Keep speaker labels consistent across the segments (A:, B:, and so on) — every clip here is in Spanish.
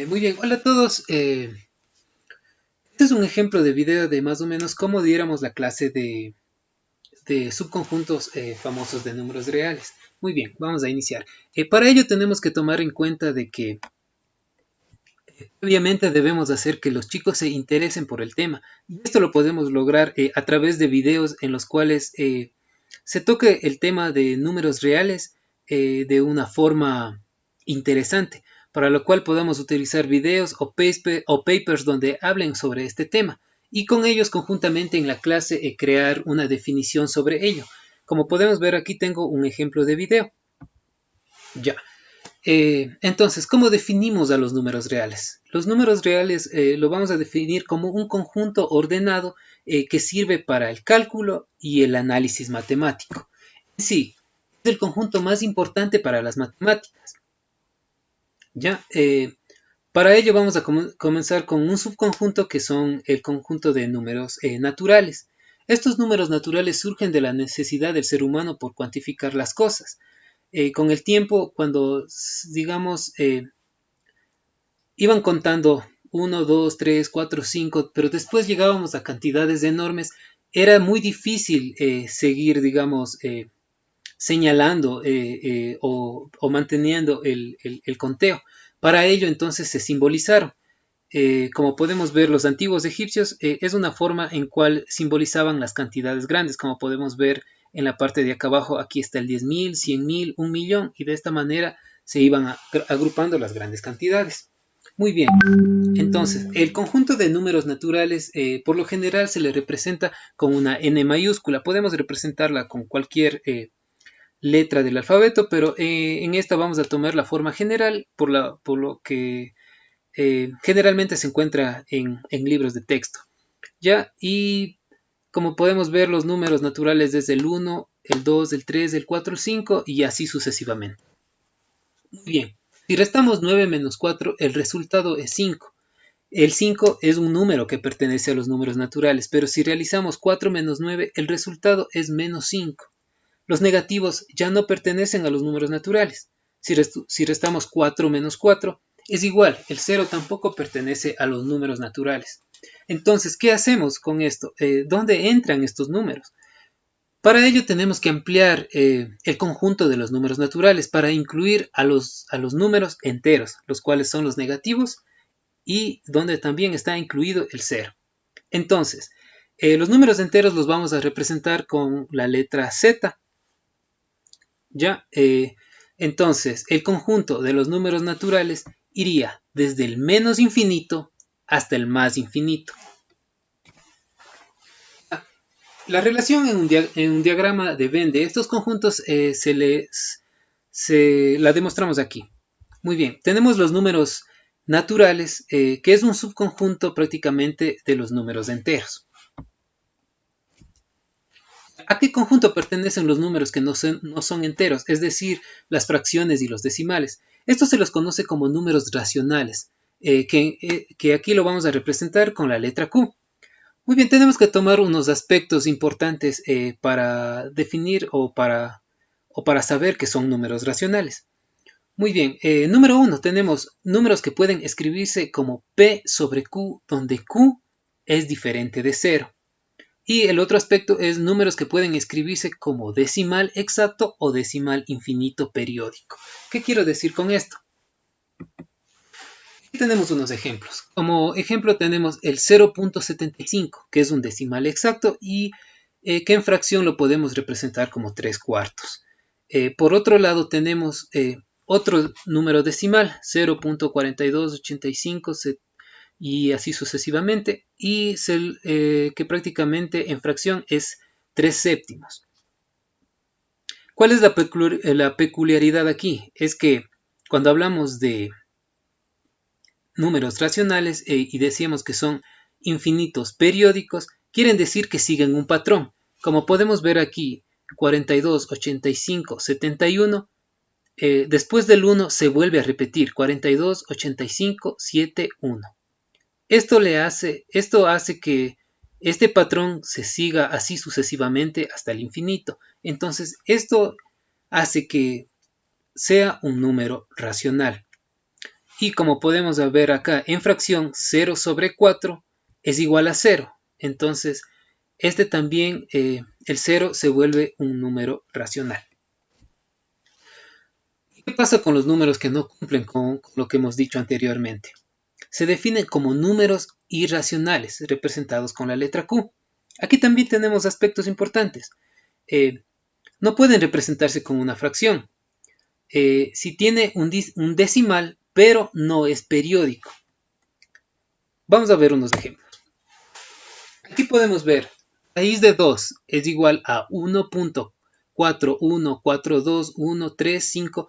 A: Muy bien, hola a todos. Este es un ejemplo de video de más o menos cómo diéramos la clase de subconjuntos famosos de números reales. Muy bien, vamos a iniciar. Para ello tenemos que tomar en cuenta de que obviamente debemos hacer que los chicos se interesen por el tema. Y esto lo podemos lograr a través de videos en los cuales se toque el tema de números reales de una forma interesante, para lo cual podamos utilizar videos o papers donde hablen sobre este tema y con ellos conjuntamente en la clase crear una definición sobre ello. Como podemos ver aquí tengo un ejemplo de video. Ya. Entonces, ¿cómo definimos a los números reales? Los números reales lo vamos a definir como un conjunto ordenado que sirve para el cálculo y el análisis matemático. Sí, es el conjunto más importante para las matemáticas. ¿Ya? Para ello vamos a comenzar con un subconjunto que son el conjunto de números naturales. Estos números naturales surgen de la necesidad del ser humano por cuantificar las cosas. Con el tiempo, cuando, digamos, iban contando 1, 2, 3, 4, 5, pero después llegábamos a cantidades enormes, era muy difícil seguir, digamos, señalando o manteniendo el conteo. Para ello, entonces, se simbolizaron. Como podemos ver, los antiguos egipcios es una forma en cual simbolizaban las cantidades grandes, como podemos ver en la parte de acá abajo, aquí está el 10.000, 100.000, 1.000.000, y de esta manera se iban agrupando las grandes cantidades. Muy bien, entonces el conjunto de números naturales por lo general se le representa con una n mayúscula. Podemos representarla con cualquier letra del alfabeto, pero en esta vamos a tomar la forma general por lo que generalmente se encuentra en libros de texto. ¿Ya? Y como podemos ver, los números naturales desde el 1, el 2, el 3, el 4, el 5 y así sucesivamente. Muy bien, si restamos 9 menos 4, el resultado es 5. El 5 es un número que pertenece a los números naturales, pero si realizamos 4 menos 9, el resultado es menos 5. Los negativos ya no pertenecen a los números naturales. Si restamos 4 menos 4, es igual, el 0 tampoco pertenece a los números naturales. Entonces, ¿qué hacemos con esto? ¿Dónde entran estos números? Para ello tenemos que ampliar el conjunto de los números naturales para incluir a los números enteros, los cuales son los negativos y donde también está incluido el 0. Entonces, los números enteros los vamos a representar con la letra Z. ¿Ya? Entonces, el conjunto de los números naturales iría desde el menos infinito hasta el más infinito. La relación en un diagrama de Venn de estos conjuntos la demostramos aquí. Muy bien, tenemos los números naturales, que es un subconjunto prácticamente de los números enteros. ¿A qué conjunto pertenecen los números que no son enteros? Es decir, las fracciones y los decimales. Estos se los conoce como números racionales, que aquí lo vamos a representar con la letra Q. Muy bien, tenemos que tomar unos aspectos importantes para definir o para saber que son números racionales. Muy bien, número 1, tenemos números que pueden escribirse como P sobre Q, donde Q es diferente de 0. Y el otro aspecto es números que pueden escribirse como decimal exacto o decimal infinito periódico. ¿Qué quiero decir con esto? Aquí tenemos unos ejemplos. Como ejemplo tenemos el 0.75, que es un decimal exacto y que en fracción lo podemos representar como 3 cuartos. Por otro lado tenemos otro número decimal, 0.4285 y así sucesivamente, y que prácticamente en fracción es 3 séptimos. ¿Cuál es la peculiaridad aquí? Es que cuando hablamos de números racionales y decíamos que son infinitos periódicos, quieren decir que siguen un patrón. Como podemos ver aquí, 42, 85, 71, después del 1 se vuelve a repetir, 42, 85, 7, 1. Esto hace que este patrón se siga así sucesivamente hasta el infinito. Entonces, esto hace que sea un número racional. Y como podemos ver acá en fracción, 0 sobre 4 es igual a 0. Entonces, este también, el 0 se vuelve un número racional. ¿Qué pasa con los números que no cumplen con lo que hemos dicho anteriormente? Se definen como números irracionales, representados con la letra Q. Aquí también tenemos aspectos importantes. No pueden representarse con una fracción. Si tiene un decimal, pero no es periódico. Vamos a ver unos ejemplos. Aquí podemos ver, raíz de 2 es igual a 1.41421355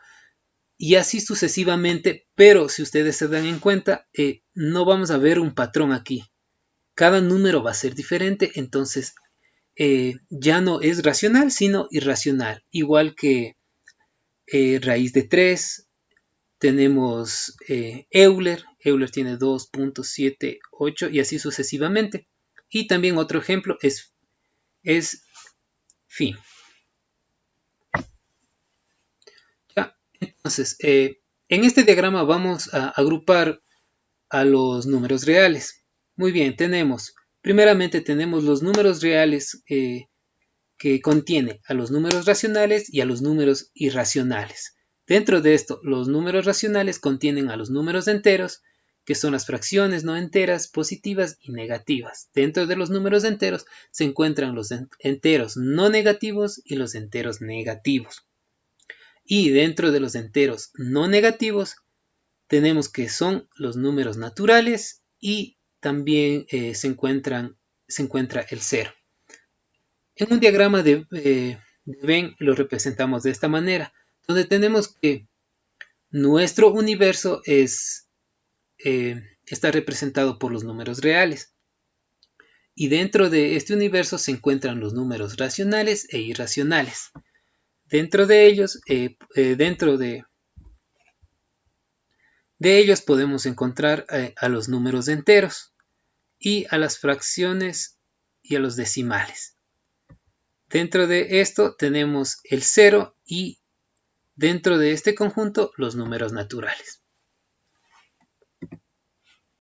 A: y así sucesivamente, pero si ustedes se dan en cuenta, no vamos a ver un patrón aquí. Cada número va a ser diferente, entonces ya no es racional, sino irracional. Igual que raíz de 3, tenemos Euler tiene 2.78 y así sucesivamente. Y también otro ejemplo es phi. ¿Ya? Entonces, en este diagrama vamos a agrupar a los números reales. Muy bien, primeramente tenemos los números reales que contiene a los números racionales y a los números irracionales. Dentro de esto, los números racionales contienen a los números enteros, que son las fracciones no enteras, positivas y negativas. Dentro de los números enteros se encuentran los enteros no negativos y los enteros negativos. Y dentro de los enteros no negativos tenemos que son los números naturales y también se encuentra el cero. En un diagrama de Venn lo representamos de esta manera, donde tenemos que nuestro universo está representado por los números reales. Y dentro de este universo se encuentran los números racionales e irracionales. Dentro de ellos, podemos encontrar a los números enteros y a las fracciones y a los decimales. Dentro de esto tenemos el 0 y dentro de este conjunto los números naturales.